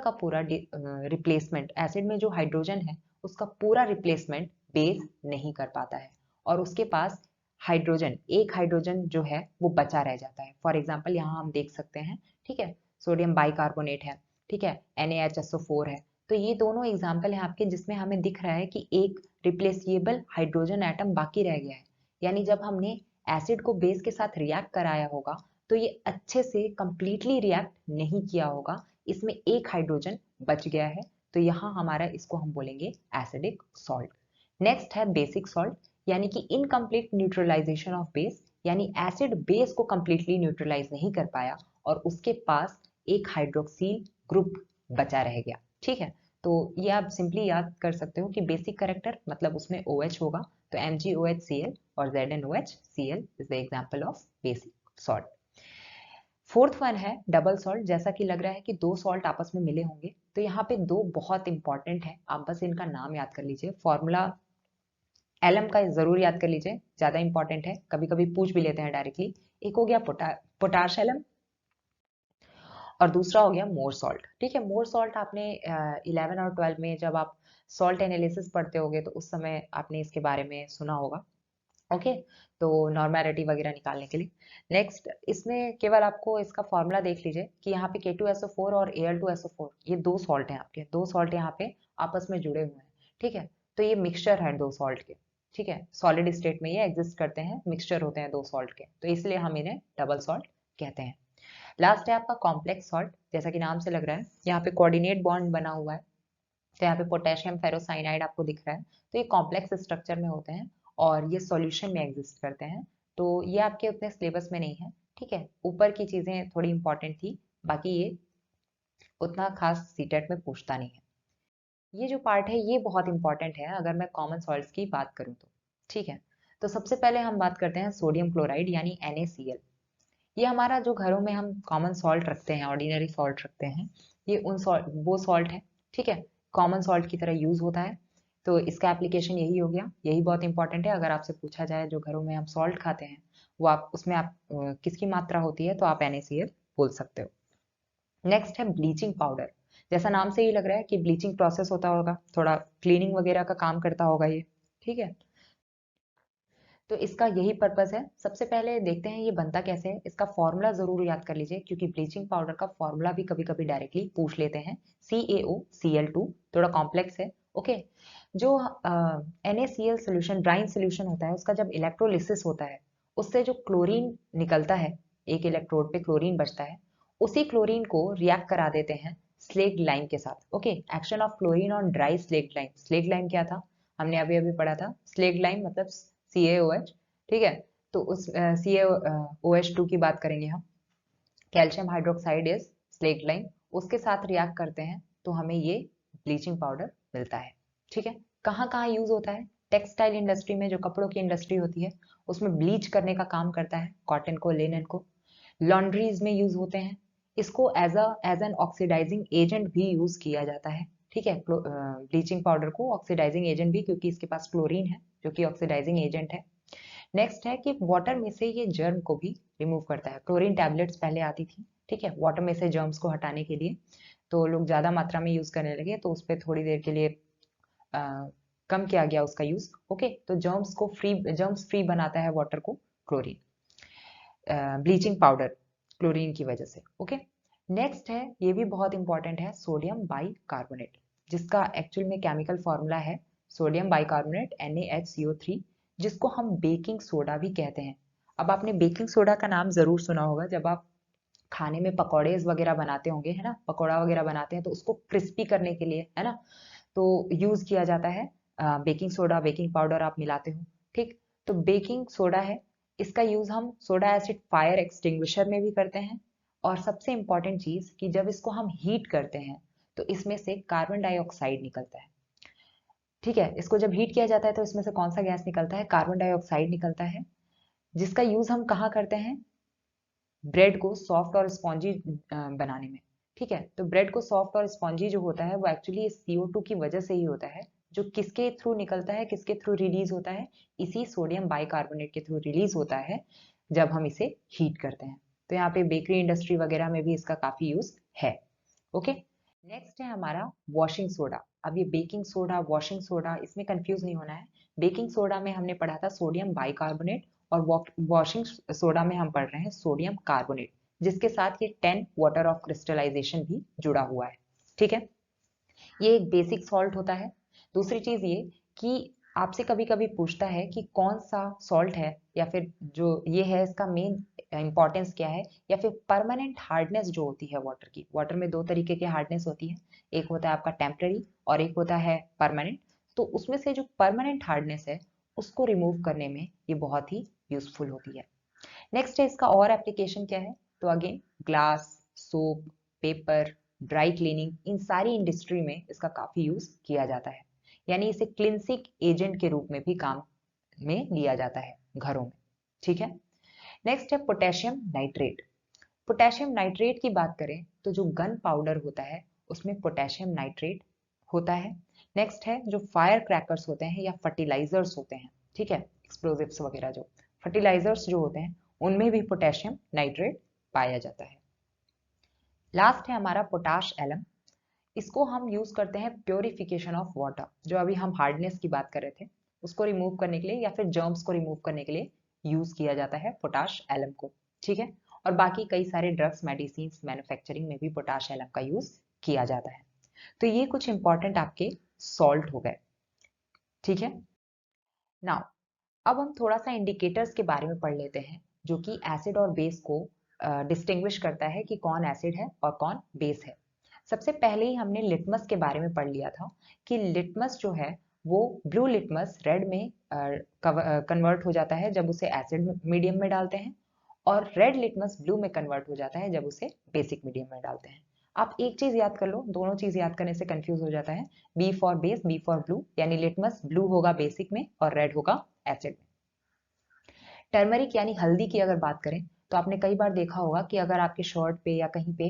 A: रिप्लेसमेंट, एसिड में जो हाइड्रोजन है उसका पूरा रिप्लेसमेंट बेस नहीं कर पाता है, और उसके पास हाइड्रोजन, एक हाइड्रोजन जो है वो बचा रह जाता है। फॉर एग्जाम्पल यहाँ हम देख सकते हैं, ठीक है, सोडियम बाइकार्बोनेट है, ठीक है, NaHSO4 है। तो ये दोनों एग्जाम्पल हैं आपके जिसमें हमें दिख रहा है कि एक रिप्लेसेबल हाइड्रोजन एटम बाकी रह गया है। यानी जब हमने एसिड को बेस के साथ रिएक्ट कराया होगा तो ये अच्छे से कंप्लीटली रिएक्ट नहीं किया होगा, इसमें एक हाइड्रोजन बच गया है, तो यहाँ हमारा इसको हम बोलेंगे एसिडिक सॉल्ट। नेक्स्ट है बेसिक सॉल्ट, यानी कि इनकम्प्लीट न्यूट्रलाइजेशन ऑफ बेस, यानी एसिड बेस को कंप्लीटली न्यूट्रलाइज नहीं कर पाया और उसके पास एक हाइड्रोक्सिल ग्रुप बचा रह गया, ठीक है। तो ये आप सिंपली याद कर सकते हो कि बेसिक करेक्टर मतलब उसमें OH होगा, तो MgOHCl और ZnOHCl is the example of basic salt. Fourth one है डबल सॉल्ट। जैसा कि लग रहा है कि दो सॉल्ट आपस में मिले होंगे, तो यहाँ पे दो बहुत इंपॉर्टेंट है, आप बस इनका नाम याद कर लीजिए। फॉर्मूला एलएम का जरूर याद कर लीजिए, ज्यादा इंपॉर्टेंट है, कभी कभी पूछ भी लेते हैं डायरेक्टली। एक हो गया पोटाश एलएम और दूसरा हो गया मोर सॉल्ट, ठीक है। मोर सॉल्ट आपने 11 और 12 में जब आप सॉल्ट एनालिसिस पढ़ते होगे तो उस समय आपने इसके बारे में सुना होगा, ओके। तो नॉर्मेलिटी वगैरह निकालने के लिए। नेक्स्ट इसमें केवल आपको इसका फॉर्मूला देख लीजिए कि यहाँ पे K2SO4 और Al2SO4 ये दो सॉल्ट हैं आपके, दो सॉल्ट यहाँ पे आपस में जुड़े हुए हैं, ठीक है। तो ये मिक्सचर है दो सॉल्ट के, ठीक है, सॉलिड स्टेट में ये एग्जिस्ट करते हैं, मिक्सचर होते हैं दो सॉल्ट के, तो इसलिए हम इन्हें डबल सॉल्ट कहते हैं। लास्ट है आपका कॉम्प्लेक्स सॉल्ट। जैसा कि नाम से लग रहा है यहाँ पे कोऑर्डिनेट बॉन्ड बना हुआ है, तो यहाँ पे पोटेशियम फेरोसाइनाइड आपको दिख रहा है, तो ये कॉम्प्लेक्स स्ट्रक्चर में होते हैं और ये सॉल्यूशन में एग्जिस्ट करते हैं। तो ये आपके उतने सिलेबस में नहीं है, ठीक है, ऊपर की चीजें थोड़ी इंपॉर्टेंट थी, बाकी ये उतना खास सीटेट में पूछता नहीं है। ये जो पार्ट है ये बहुत इंपॉर्टेंट है अगर मैं कॉमन सॉल्ट्स की बात करूँ तो, ठीक है। तो सबसे पहले हम बात करते हैं सोडियम क्लोराइड यानी NaCl। ये हमारा जो घरों में हम कॉमन सॉल्ट रखते हैं, ऑर्डिनरी सॉल्ट रखते हैं, ये वो सॉल्ट है, ठीक है, कॉमन सॉल्ट की तरह यूज होता है। तो इसका एप्लीकेशन यही हो गया, यही बहुत इंपॉर्टेंट है। अगर आपसे पूछा जाए जो घरों में हम सॉल्ट खाते हैं वो आप उसमें आप किसकी मात्रा होती है, तो आप NaCl बोल सकते हो। नेक्स्ट है ब्लीचिंग पाउडर। जैसा नाम से ही लग रहा है कि ब्लीचिंग प्रोसेस होता होगा, थोड़ा क्लीनिंग वगैरह का काम करता होगा ये, ठीक है। तो इसका यही पर्पस है। सबसे पहले देखते हैं ये बनता कैसे है, इसका फॉर्मूला जरूर याद कर लीजिए क्योंकि ब्लीचिंग पाउडर का फॉर्मूला भी कभी कभी डायरेक्टली पूछ लेते हैं। CaOCl2 थोड़ा कॉम्प्लेक्स है, ओके। जो NaCl सोल्यूशन, ड्राइंग सोल्यूशन होता है, उसका जब इलेक्ट्रोलिसिस होता है उससे जो क्लोरीन निकलता है, एक इलेक्ट्रोड पे क्लोरीन बचता है, उसी क्लोरीन को रिएक्ट करा देते हैं स्लेक्ड लाइम के साथ, okay. Action of chlorine on dry slaked lime. Slaked lime क्या था, हमने अभी अभी पढ़ा था, स्लेक्ड लाइम मतलब CaOH, ठीक है। तो उस CaOH2 की बात करेंगे हम, calcium hydroxide is slaked lime, उसके साथ रिएक्ट करते हैं तो हमें ये ब्लीचिंग पाउडर मिलता है, ठीक है। कहाँ कहाँ यूज होता है, टेक्सटाइल इंडस्ट्री में, जो कपड़ों की इंडस्ट्री होती है उसमें ब्लीच करने का काम करता है, कॉटन को, लिनन को। लॉन्ड्रीज में यूज होते हैं, इसको एज एन ऑक्सीडाइजिंग एजेंट भी यूज किया जाता है, ठीक है, ब्लीचिंग पाउडर को ऑक्सीडाइजिंग एजेंट भी, क्योंकि इसके पास क्लोरीन है जो कि ऑक्सीडाइजिंग एजेंट है। नेक्स्ट है कि वाटर में से ये जर्म को भी रिमूव करता है। क्लोरीन टैबलेट्स पहले आती थी, ठीक है, वाटर में से जर्म्स को हटाने के लिए, तो लोग ज़्यादा मात्रा में यूज़ करने लगे, तो उस पर थोड़ी देर के लिए कम किया गया उसका यूज़। ओके, तो जर्म्स फ्री बनाता है वाटर को क्लोरीन, ब्लीचिंग पाउडर, क्लोरीन की वजह से। ओके, नेक्स्ट है, ये भी बहुत इंपॉर्टेंट है, सोडियम बाइकार्बोनेट, जिसका एक्चुअल में केमिकल फॉर्मूला है सोडियम बाइकार्बोनेट NaHCO3, जिसको हम बेकिंग सोडा भी कहते हैं। अब आपने बेकिंग सोडा का नाम जरूर सुना होगा, जब आप खाने में पकौड़े वगैरह बनाते होंगे, है ना, पकौड़ा वगैरह बनाते हैं तो उसको क्रिस्पी करने के लिए, है ना, तो यूज किया जाता है बेकिंग सोडा, बेकिंग पाउडर आप मिलाते हो, ठीक। तो बेकिंग सोडा है, इसका यूज हम सोडा एसिड फायर एक्सटिंग्विशर में भी करते हैं। और सबसे इंपॉर्टेंट चीज कि जब इसको हम हीट करते हैं तो इसमें से कार्बन डाइऑक्साइड निकलता है, ठीक है। इसको जब हीट किया जाता है तो इसमें से कौन सा गैस निकलता है? कार्बन डाइऑक्साइड निकलता है, जिसका यूज हम कहाँ करते हैं? ब्रेड को सॉफ्ट और स्पॉन्जी बनाने में, ठीक है। तो ब्रेड को सॉफ्ट और स्पॉन्जी जो होता है वो एक्चुअली CO2 की वजह से ही होता है, जो किसके थ्रू निकलता है, किसके थ्रू रिलीज होता है? इसी सोडियम बाइकार्बोनेट के थ्रू रिलीज होता है जब हम इसे हीट करते हैं। तो यहाँ पे बेकरी इंडस्ट्री वगैरह में भी इसका काफी यूज है। ओके, नेक्स्ट है हमारा वॉशिंग सोडा। अब ये बेकिंग सोडा, वॉशिंग सोडा, इसमें कंफ्यूज नहीं होना है। बेकिंग सोडा में हमने पढ़ा था सोडियम बाइकार्बोनेट, और वॉशिंग सोडा में हम पढ़ रहे हैं सोडियम कार्बोनेट, जिसके साथ ये 10 वाटर ऑफ क्रिस्टलाइजेशन भी जुड़ा हुआ है, ठीक है। ये एक बेसिक सॉल्ट होता है। दूसरी चीज ये कि आपसे कभी कभी पूछता है कि कौन सा सॉल्ट है, या फिर जो ये है इसका मेन इंपॉर्टेंस क्या है, या फिर परमानेंट हार्डनेस जो होती है वाटर की। वाटर में दो तरीके की हार्डनेस होती है, एक होता है आपका टेम्पररी और एक होता है परमानेंट। तो उसमें से जो परमानेंट हार्डनेस है उसको रिमूव करने में ये बहुत ही यूजफुल होती है। नेक्स्ट है इसका और एप्लीकेशन क्या है, तो again glass, soap, paper, dry cleaning, इन सारी इंडस्ट्री में इसका काफी यूज किया जाता है। यानी इसे क्लिनसिंग एजेंट के रूप में भी काम में लिया जाता है घरों में, ठीक है। नेक्स्ट है पोटेशियम नाइट्रेट। पोटेशियम नाइट्रेट की बात करें तो जो गन पाउडर होता है उसमें पोटेशियम नाइट्रेट होता है। नेक्स्ट है जो फायर क्रैकर्स होते हैं या फर्टिलाइजर्स होते हैं, ठीक है, एक्सप्लोजिव्स वगैरह, जो फर्टिलाइजर्स जो होते हैं उनमें भी पोटेशियम नाइट्रेट पाया जाता है। लास्ट है हमारा पोटाश एलम। इसको हम यूज करते हैं प्योरिफिकेशन ऑफ वाटर, जो अभी हम हार्डनेस की बात कर रहे थे उसको रिमूव करने के लिए या फिर जर्म्स को रिमूव करने के लिए यूज किया जाता है पोटाश एलम को, ठीक है। और बाकी कई सारे ड्रग्स, मेडिसिन, मैन्युफैक्चरिंग में भी पोटाश एलम का यूज किया जाता है। तो ये कुछ इंपॉर्टेंट आपके सॉल्ट हो गए, ठीक है। नाउ अब हम थोड़ा सा इंडिकेटर्स के बारे में पढ़ लेते हैं, जो कि एसिड और बेस को डिस्टिंग्विश करता है कि कौन एसिड है और कौन बेस है। सबसे पहले ही हमने लिटमस के बारे में पढ़ लिया था कि लिटमस जो है वो ब्लू लिटमस रेड में कन्वर्ट हो जाता है जब उसे एसिड मीडियम में डालते हैं, और रेड लिटमस ब्लू में कन्वर्ट हो जाता है जब उसे बेसिक मीडियम में डालते हैं। आप एक चीज याद कर लो, दोनों चीज याद करने से कंफ्यूज हो जाता है। B for base, B for blue, यानी लिटमस ब्लू होगा बेसिक में और रेड होगा एसिड में। टर्मरिक यानी हल्दी की अगर बात करें तो आपने कई बार देखा होगा कि अगर आपके शर्ट पे या कहीं पे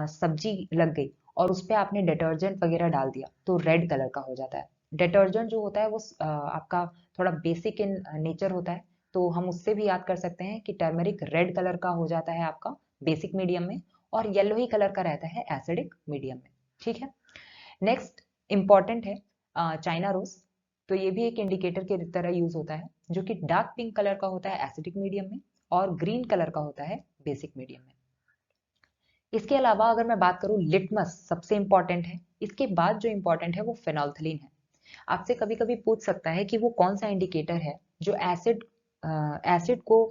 A: सब्जी लग गई और उस पर आपने डिटर्जेंट वगैरह डाल दिया तो रेड कलर का हो जाता है। डिटर्जेंट जो होता है वो आपका थोड़ा बेसिक इन नेचर होता है, तो हम उससे भी याद कर सकते हैं कि टर्मरिक रेड कलर का हो जाता है आपका बेसिक मीडियम में, और येलो ही कलर का रहता है एसिडिक मीडियम में, ठीक है। नेक्स्ट इंपॉर्टेंट है चाइना रोज। तो ये भी एक इंडिकेटर की तरह यूज होता है, जो कि डार्क पिंक कलर का होता है एसिडिक मीडियम में और ग्रीन कलर का होता है बेसिक मीडियम में। इसके अलावा अगर मैं बात करूं, लिटमस सबसे इंपॉर्टेंट है। इसके बाद जो इंपॉर्टेंट है वो फेनोल्फथलीन है। आपसे कभी कभी पूछ सकता है कि वो कौन सा इंडिकेटर है जो एसिड को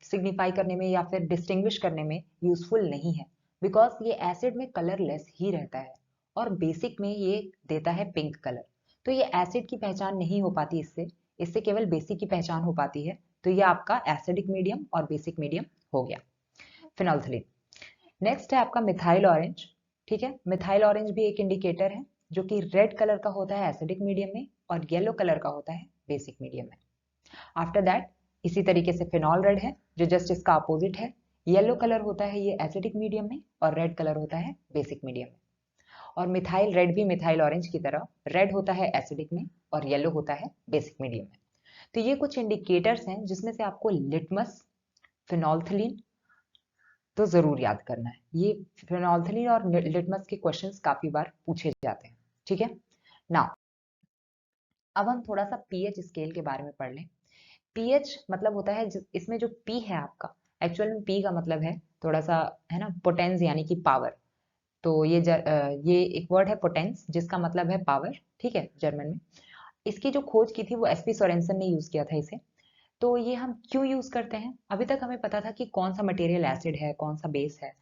A: सिग्निफाई करने में या फिर डिस्टिंग्विश करने में यूजफुल नहीं है, बिकॉज ये एसिड में कलरलेस ही रहता है और बेसिक में ये देता है पिंक कलर। तो ये एसिड की पहचान नहीं हो पाती इससे, इससे केवल बेसिक की पहचान हो पाती है। तो ये आपका एसिडिक मीडियम और बेसिक मीडियम हो गया, फिनोल्फथलीन। नेक्स्ट है आपका मिथाइल ऑरेंज, ठीक है। मिथाइल ऑरेंज भी एक इंडिकेटर है, जो कि रेड कलर का होता है एसिडिक मीडियम में और येलो कलर का होता है बेसिक मीडियम में। आफ्टर दैट इसी तरीके से फिनॉल रेड है, जो जस्ट इसका अपोजिट है। येलो कलर होता है ये एसिडिक मीडियम में और रेड कलर होता है बेसिक मीडियम में। और मिथाइल रेड भी मिथाइल ऑरेंज की तरह रेड होता है एसिडिक में और येलो होता है बेसिक मीडियम में। तो ये कुछ इंडिकेटर्स हैं जिसमें से आपको लिटमस, फिनोल्फथलीन तो जरूर याद करना है। ये फिनोल्फथलीन और लिटमस के क्वेश्चंस काफी बार पूछे जाते हैं। ठीक है, नाउ अब हम थोड़ा सा पीएच स्केल के बारे में पढ़ लें। पीएच मतलब होता है, इसमें जो पी है आपका, एक्चुअल में पी का मतलब है थोड़ा सा, है ना, पोटेंस यानी कि पावर। तो ये एक वर्ड है पोटेंस जिसका मतलब है पावर, ठीक है, जर्मन में। इसकी जो खोज की थी वो एसपी सोरेनसन ने यूज किया था इसे। तो ये हम क्यों यूज करते हैं? अभी तक हमें पता था कि कौन सा मटेरियल एसिड है, कौन सा बेस है।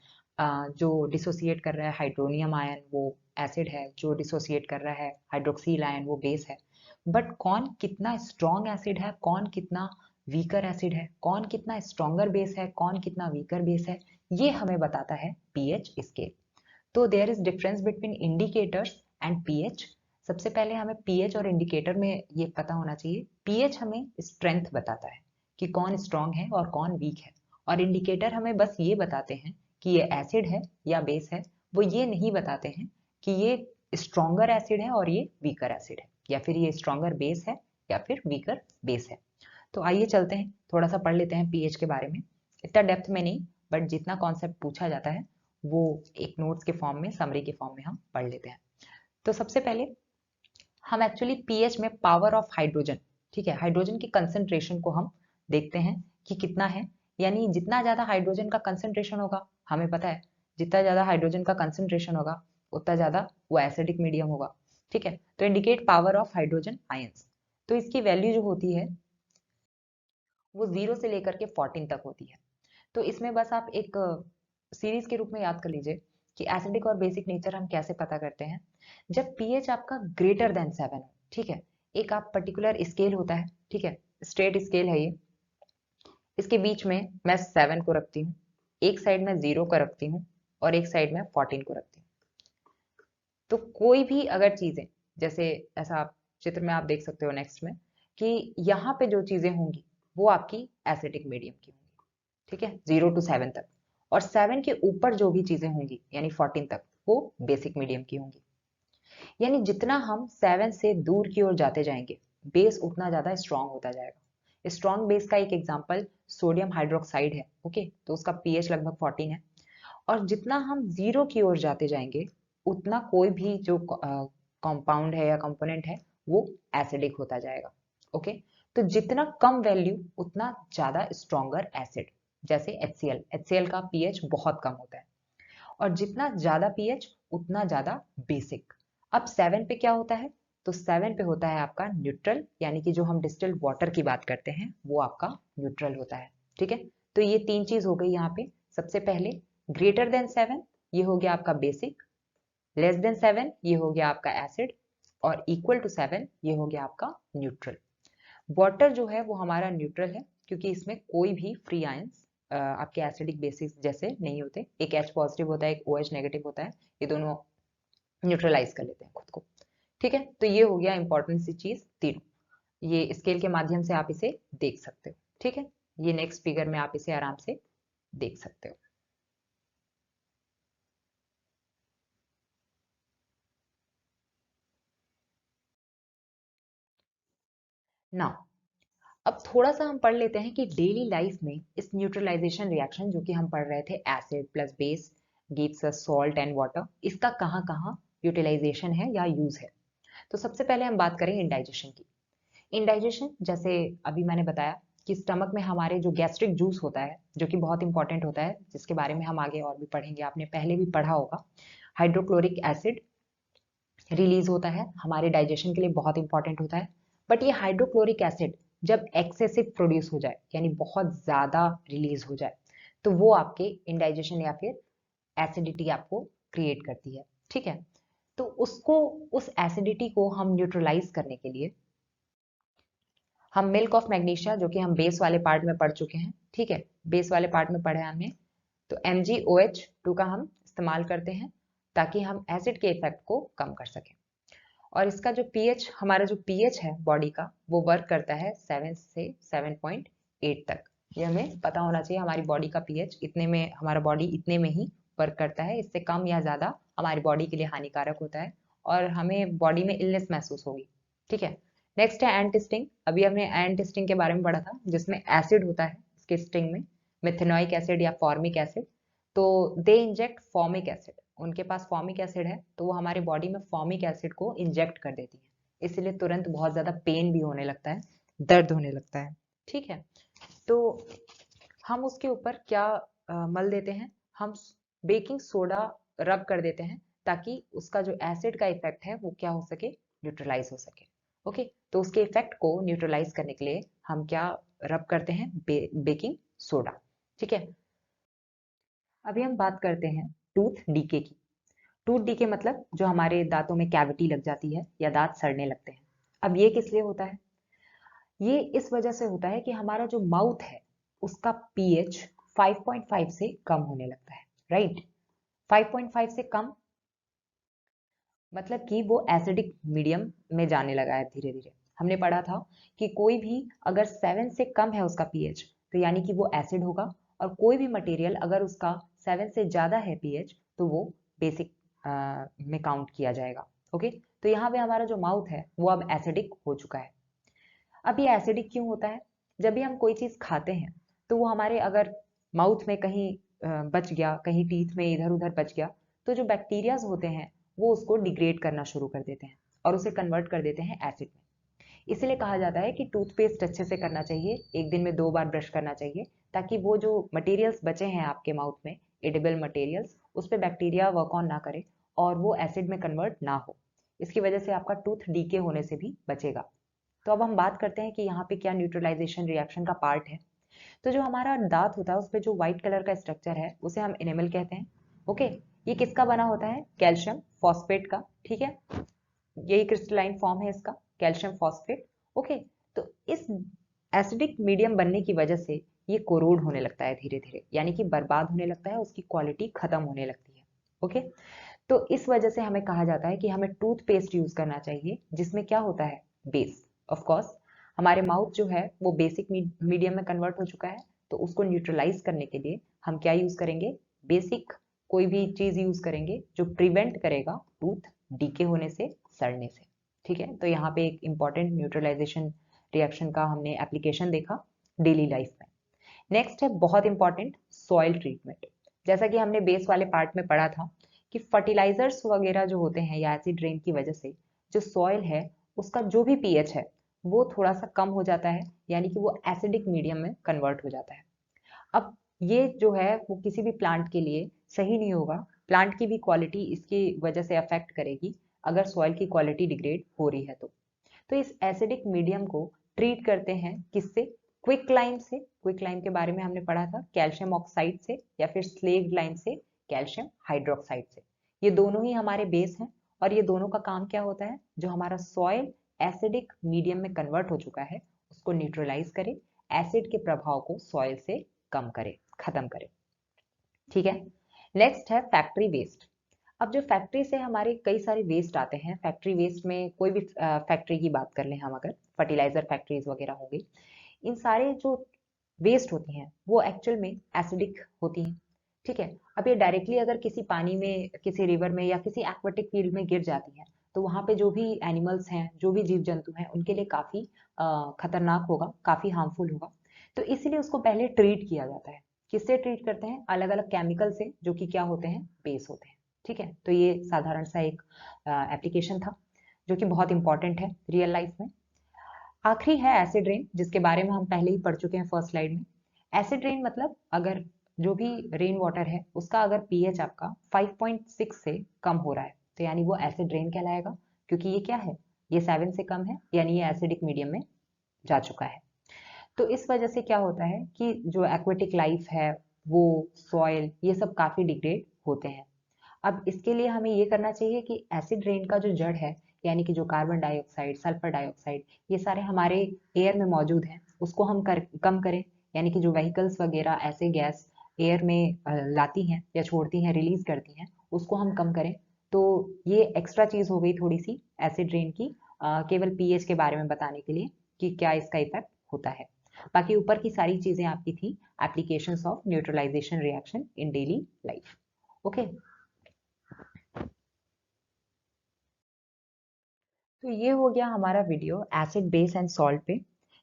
A: जो डिसोसिएट कर रहा है हाइड्रोनियम आयन वो एसिड है, जो डिसोसिएट कर रहा है हाइड्रोक्सिल आयन वो बेस है। बट कौन कितना स्ट्रॉन्ग एसिड है, कौन कितना वीकर एसिड है, कौन कितना स्ट्रॉन्गर बेस है, कौन कितना वीकर बेस है, ये हमें बताता है पीएच स्केल। तो there is difference between indicators and pH. सबसे पहले हमें पीएच और इंडिकेटर में ये पता होना चाहिए। पीएच हमें स्ट्रेंथ बताता है कि कौन स्ट्रांग है और कौन वीक है, और इंडिकेटर हमें बस ये बताते हैं कि ये एसिड है या बेस है। वो ये नहीं बताते हैं कि ये स्ट्रॉन्गर एसिड है और ये वीकर एसिड है, या फिर ये स्ट्रॉन्गर बेस है या फिर वीकर बेस है। तो आइए चलते हैं, थोड़ा सा पढ़ लेते हैं पीएच के बारे में। इतना डेप्थ में नहीं, बट जितना कॉन्सेप्ट पूछा जाता है वो एक नोट्स के फॉर्म में, समरी के फॉर्म में हम पढ़ लेते हैं। तो सबसे पहले हम एक्चुअली पीएच में पावर ऑफ हाइड्रोजन, ठीक है, हाइड्रोजन की कंसंट्रेशन को हम देखते हैं कि कितना है। यानी जितना ज्यादा हाइड्रोजन का कंसंट्रेशन होगा, हमें पता है जितना ज्यादा हाइड्रोजन का कंसंट्रेशन होगा उतना ज्यादा वो एसिडिक मीडियम होगा। ठीक है, तो indicate power of hydrogen ions. तो इसकी वैल्यू जो होती है वो 0 से लेकर के 14 तक होती है। तो इसमें बस आप एक सीरीज के रूप में याद कर लीजिए कि एसिडिक और बेसिक नेचर हम कैसे पता करते हैं। जब पीएच आपका ग्रेटर देन 7 हो, ठीक है, एक आप पर्टिकुलर स्केल होता है, ठीक है, स्टेट स्केल है ये, इसके बीच में मैं 7 को रखती हूँ, एक साइड में 0 को रखती हूँ और एक साइड में 14 को रखती हूँ। तो कोई भी अगर चीजें, जैसे ऐसा आप चित्र में आप देख सकते हो नेक्स्ट में, कि यहाँ पे जो चीजें होंगी वो आपकी एसिडिक मीडियम की होंगी, ठीक है, 0 to 7 तक। और 7 के ऊपर जो भी चीजें होंगी यानी 14 तक वो बेसिक मीडियम की होंगी। यानी जितना हम 7 से दूर की ओर जाते जाएंगे बेस उतना ज्यादा स्ट्रांग होता जाएगा। स्ट्रांग बेस का एक एग्जांपल सोडियम हाइड्रोक्साइड है, ओके, तो उसका पीएच लगभग 14 है। और जितना हम 0 की ओर जाते जाएंगे उतना कोई भी जो कंपाउंड है या कंपोनेंट है वो एसिडिक होता जाएगा। ओके, तो जितना कम वैल्यू उतना ज्यादा स्ट्रॉन्गर एसिड। जैसे HCl का पीएच बहुत कम होता है, और जितना ज्यादा पीएच उतना ज्यादा बेसिक। अब 7 पे क्या होता है? तो 7 पे होता है आपका न्यूट्रल, यानी कि जो हम डिस्टिल्ड वाटर की बात करते हैं वो आपका न्यूट्रल होता है। ठीक है, तो ये तीन चीज हो गई यहाँ पे। सबसे पहले ग्रेटर देन 7 ये हो गया आपका बेसिक, लेस देन 7 ये हो गया आपका एसिड, और इक्वल टू 7 ये हो गया आपका न्यूट्रल। वाटर जो है वो हमारा न्यूट्रल है, क्योंकि इसमें कोई भी फ्री आयंस आपके एसिडिक बेसिस जैसे नहीं होते। एक H पॉजिटिव होता है, एक OH नेगेटिव होता है, ये दोनों न्यूट्रलाइज कर लेते हैं खुद को। ठीक है, तो ये हो गया इंपॉर्टेंट सी चीज तीनों। ये स्केल के माध्यम से आप इसे देख सकते हो। ठीक है, ये नेक्स्ट फिगर में आप इसे आराम से देख सकते हो। नाउ अब थोड़ा सा हम पढ़ लेते हैं कि डेली लाइफ में इस न्यूट्रलाइजेशन रिएक्शन जो कि हम पढ़ रहे थे, acid plus base gives us salt and water, इसका कहाँ कहाँ यूटिलाइजेशन है या यूज है। तो सबसे पहले हम बात करें इंडाइजेशन की। इंडाइजेशन, जैसे अभी मैंने बताया कि स्टमक में हमारे जो गैस्ट्रिक जूस होता है जो कि बहुत इंपॉर्टेंट होता है, जिसके बारे में हम आगे और भी पढ़ेंगे, आपने पहले भी पढ़ा होगा, हाइड्रोक्लोरिक एसिड रिलीज होता है, हमारे डाइजेशन के लिए बहुत इंपॉर्टेंट होता है। बट ये हाइड्रोक्लोरिक एसिड जब एक्सेसिव प्रोड्यूस हो जाए यानी बहुत ज्यादा रिलीज हो जाए तो वो आपके इंडाइजेशन या फिर एसिडिटी आपको क्रिएट करती है। ठीक है, तो उसको, उस एसिडिटी को हम न्यूट्रलाइज करने के लिए हम मिल्क ऑफ मैग्नीशिया, जो कि हम बेस वाले पार्ट में पढ़ चुके हैं, ठीक है, बेस वाले पार्ट में पढ़े हमने, तो MgOH2 का हम इस्तेमाल करते हैं ताकि हम एसिड के इफेक्ट को कम कर सकें। और इसका जो पीएच, हमारा जो पीएच है बॉडी का, वो वर्क करता है 7 से 7.8 तक। ये हमें पता होना चाहिए, हमारी बॉडी का पीएच इतने में, हमारा बॉडी इतने में ही वर्क करता है, इससे कम या ज़्यादा हमारी बॉडी के लिए हानिकारक होता है और हमें बॉडी में इलनेस महसूस होगी। ठीक है। नेक्स्ट है एंट स्टिंग। अभी हमने एंट स्टिंग के बारे में पढ़ा था, जिसमें एसिड होता है इसके स्टिंग में, मेथेनोइक एसिड या फॉर्मिक एसिड। तो दे इंजेक्ट फॉर्मिक एसिड, उनके पास फॉर्मिक एसिड है तो वो हमारी बॉडी में फॉर्मिक एसिड को इंजेक्ट कर देती है, इसलिए तुरंत बहुत ज़्यादा पेन भी होने लगता है, दर्द होने लगता है। ठीक है। तो हम उसके ऊपर क्या मल देते हैं, हम बेकिंग सोडा रब कर देते हैं ताकि उसका जो एसिड का इफेक्ट है वो क्या हो सके, न्यूट्रलाइज हो सके। ओके, तो उसके इफेक्ट को न्यूट्रलाइज करने के लिए हम क्या रब करते हैं, बेकिंग सोडा। ठीक है। अभी हम बात करते हैं टूथ डीके की। टूथ डीके मतलब जो हमारे दांतों में कैविटी लग जाती है या दांत सड़ने लगते हैं। अब ये किस लिए होता है, ये इस वजह से होता है कि हमारा जो माउथ है उसका पीएच 5.5 से कम होने लगता है। राइट, 5.5 से कम मतलब कि वो एसिडिक मीडियम में जाने लगा है धीरे धीरे। हमने पढ़ा था कि कोई भी अगर 7 से कम है उसका पीएच तो यानी कि वो एसिड होगा, और कोई भी मटेरियल अगर उसका 7 से ज्यादा है पीएच तो वो बेसिक में काउंट किया जाएगा। ओके, तो यहाँ पे हमारा जो माउथ है वो अब एसिडिक हो चुका है। अब ये एसिडिक क्यों होता है, जब भी हम कोई चीज खाते हैं तो वो हमारे अगर माउथ में कहीं बच गया, कहीं टीथ में इधर उधर बच गया, तो जो बैक्टीरियाज होते हैं वो उसको डिग्रेड करना शुरू कर देते हैं और उसे कन्वर्ट कर देते हैं एसिड में। इसीलिए कहा जाता है कि टूथपेस्ट अच्छे से करना चाहिए, एक दिन में 2 बार ब्रश करना चाहिए, ताकि वो जो मटेरियल्स बचे हैं आपके माउथ में, एडिबल मटेरियल्स, उस पर बैक्टीरिया वर्क ऑन ना करे और वो एसिड में कन्वर्ट ना हो। इसकी वजह से आपका टूथ डीके होने से भी बचेगा। तो अब हम बात करते हैं कि यहाँ पे क्या न्यूट्रलाइजेशन रिएक्शन का पार्ट है। तो जो हमारा दांत होता है उस पे जो व्हाइट कलर का स्ट्रक्चर है उसे हम एनेमल कहते हैं। ओके, ये किसका बना होता है, कैल्शियम फॉस्फेट का। ठीक है, यही क्रिस्टलाइन फॉर्म है इसका, कैल्शियम फॉस्फेट। ओके, तो इस एसिडिक मीडियम बनने की वजह से ये कोरोड होने लगता है धीरे धीरे, यानी कि बर्बाद होने लगता है, उसकी क्वालिटी खत्म होने लगती है। ओके, तो इस वजह से हमें कहा जाता है कि हमें टूथपेस्ट यूज करना चाहिए जिसमें क्या होता है, बेस। ऑफ कोर्स हमारे माउथ जो है वो बेसिक मीडियम में कन्वर्ट हो चुका है, तो उसको न्यूट्रलाइज करने के लिए हम क्या यूज करेंगे, बेसिक कोई भी चीज यूज करेंगे जो प्रिवेंट करेगा टूथ डीके होने से, सड़ने से। ठीक है, तो यहाँ पे एक इंपॉर्टेंट न्यूट्रलाइजेशन रिएक्शन का हमने एप्लीकेशन देखा डेली लाइफ में। नेक्स्ट है बहुत इंपॉर्टेंट, सॉइल ट्रीटमेंट। जैसा कि हमने बेस वाले पार्ट में पढ़ा था कि फर्टिलाइजर्स वगैरह जो होते हैं या एसिड रेन की वजह से जो सॉइल है उसका जो भी पीएच है वो थोड़ा सा कम हो जाता है, यानी कि वो एसिडिक मीडियम में कन्वर्ट हो जाता है। अब ये जो है वो किसी भी प्लांट के लिए सही नहीं होगा, प्लांट की भी क्वालिटी इसकी वजह से अफेक्ट करेगी अगर सॉइल की क्वालिटी डिग्रेड हो रही है तो इस एसिडिक मीडियम को ट्रीट करते हैं किससे, क्विक लाइम से। क्विक लाइम के बारे में हमने पढ़ा था, कैल्शियम ऑक्साइड से या फिर स्लेग्ड लाइम से कैल्शियम हाइड्रोक्साइड से। ये दोनों ही हमारे बेस हैं और ये दोनों का काम क्या होता है, जो हमारा सॉइल एसिडिक मीडियम में कन्वर्ट हो चुका है उसको न्यूट्रलाइज करे, एसिड के प्रभाव को सॉइल से कम करे, खत्म करे। ठीक है। नेक्स्ट है फैक्ट्री वेस्ट। अब जो फैक्ट्री से हमारे कई सारे वेस्ट आते हैं, फैक्ट्री वेस्ट में कोई भी फैक्ट्री की बात कर लें हम, अगर फर्टिलाइजर फैक्ट्रीज वगैरह होंगी, इन सारे जो वेस्ट होती हैं वो एक्चुअल में एसिडिक होती हैं। ठीक है, अब ये डायरेक्टली अगर किसी पानी में, किसी रिवर में या किसी एक्वेटिक फील्ड में गिर जाती हैं तो वहां पे जो भी एनिमल्स हैं, जो भी जीव जंतु हैं, उनके लिए काफी खतरनाक होगा, काफी हार्मफुल होगा। तो इसीलिए उसको पहले ट्रीट किया जाता है। किससे ट्रीट करते हैं, अलग अलग केमिकल से, जो कि क्या होते हैं, बेस होते हैं। ठीक है, तो ये साधारण सा एक एप्लीकेशन था जो कि बहुत इंपॉर्टेंट है रियल लाइफ में। आखिरी है एसिड रेन, जिसके बारे में हम पहले ही पढ़ चुके हैं फर्स्ट स्लाइड में। एसिड रेन मतलब अगर जो भी रेन वाटर है उसका अगर पीएच आपका 5.6 से कम हो रहा है तो यानी वो एसिड रेन कहलाएगा, क्योंकि ये क्या है, ये 7 से कम है, यानी ये एसिडिक मीडियम में जा चुका है। तो इस वजह से क्या होता है कि जो एक्वेटिक लाइफ है, वो सॉइल, ये सब काफी डिग्रेड होते हैं। अब इसके लिए हमें ये करना चाहिए कि एसिड रेन का जो जड़ है, यानी कि जो कार्बन डाइऑक्साइड, सल्फर डाइऑक्साइड, ये सारे हमारे एयर में मौजूद हैं, उसको हम कम करें। यानी कि जो व्हीकल्स वगैरह ऐसे गैस एयर में लाती हैं या छोड़ती हैं, रिलीज करती हैं, उसको हम कम करें। तो ये एक्स्ट्रा चीज हो गई थोड़ी सी एसिड रेन की, केवल पीएच के बारे में बताने के लिए कि क्या इसका इफेक्ट होता है। बाकी ऊपर की सारी चीजें आपकी थी applications of neutralisation reaction in daily life. Okay, तो ये हो गया हमारा video acid base and salt पे,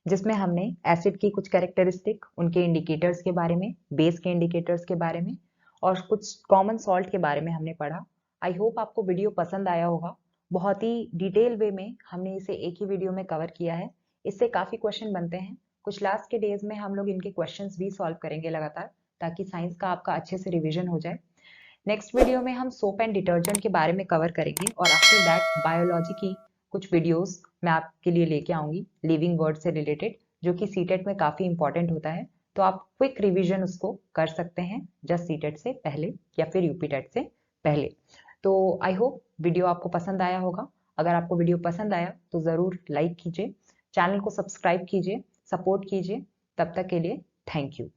A: जिसमें हमने एसिड की कुछ कैरेक्टरिस्टिक, उनके इंडिकेटर्स के बारे में, बेस के इंडिकेटर्स के बारे में और कुछ कॉमन सॉल्ट के बारे में हमने पढ़ा। आई होप आपको वीडियो पसंद आया होगा। बहुत ही डिटेल वे में हमने इसे एक ही वीडियो में कवर किया है। इससे काफ़ी क्वेश्चन बनते हैं। कुछ लास्ट के डेज में हम लोग इनके क्वेश्चंस भी सॉल्व करेंगे लगातार, ताकि साइंस का आपका अच्छे से रिविजन हो जाए। नेक्स्ट वीडियो में हम सोप एंड डिटर्जेंट के बारे में कवर करेंगे और आफ्टर दैट बायोलॉजी की कुछ वीडियोस मैं आपके लिए लेके आऊंगी लिविंग वर्ड से रिलेटेड, जो कि सीटेट में काफ़ी इंपॉर्टेंट होता है। तो आप क्विक रिवीजन उसको कर सकते हैं जस्ट सीटेट से पहले या फिर यूपीटेट से पहले। तो आई होप वीडियो आपको पसंद आया होगा। अगर आपको वीडियो पसंद आया तो ज़रूर लाइक कीजिए, चैनल को सब्सक्राइब कीजिए, सपोर्ट कीजिए। तब तक के लिए थैंक यू।